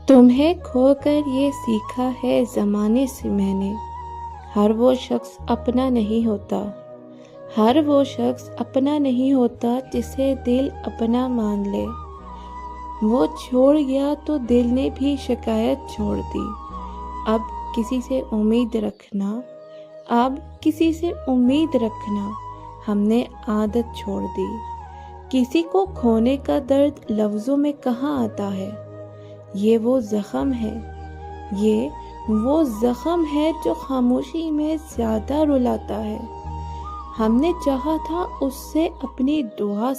تمہیں کھو کر یہ سیکھا ہے زمانے سے میں نے، ہر وہ شخص اپنا نہیں ہوتا، ہر وہ شخص اپنا نہیں ہوتا جسے دل اپنا مان لے۔ وہ چھوڑ گیا تو دل نے بھی شکایت چھوڑ دی۔ اب کسی سے امید رکھنا ہم نے عادت چھوڑ دی۔ کسی کو کھونے کا درد لفظوں میں کہاں آتا ہے، یہ وہ زخم ہے جو خاموشی میں زیادہ رلاتا ہے۔ ہم نے چاہا تھا اسے اپنی دعا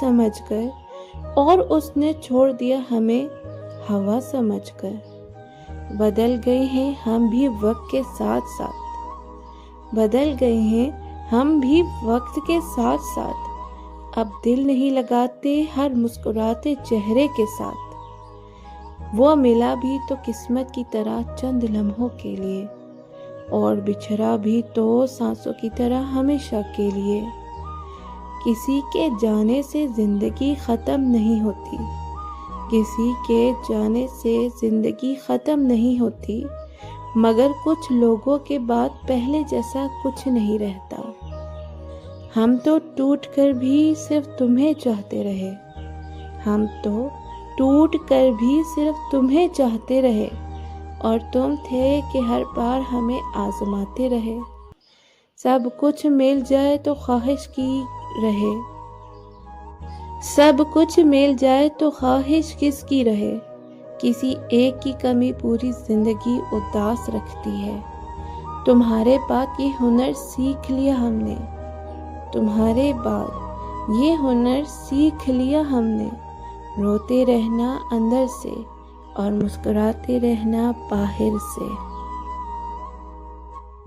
سمجھ کر اور اس نے چھوڑ دیا ہمیں ہوا سمجھ کر۔ بدل گئے ہیں ہم بھی وقت کے ساتھ ساتھ، اب دل نہیں لگاتے ہر مسکراتے چہرے کے ساتھ۔ وہ ملا بھی تو قسمت کی طرح چند لمحوں کے لیے، اور بچھڑا بھی تو سانسوں کی طرح ہمیشہ کے لیے۔ کسی کے جانے سے زندگی ختم نہیں ہوتی، مگر کچھ لوگوں کے بعد پہلے جیسا کچھ نہیں رہتا۔ ہم تو ٹوٹ کر بھی صرف تمہیں چاہتے رہے، اور تم تھے کہ ہر بار ہمیں آزماتے رہے۔ سب کچھ مل جائے تو خواہش کس کی رہے، کسی ایک کی کمی پوری زندگی اداس رکھتی ہے۔ تمہارے بعد یہ ہنر سیکھ لیا ہم نے، روتے رہنا اندر سے اور مسکراتے رہنا باہر سے۔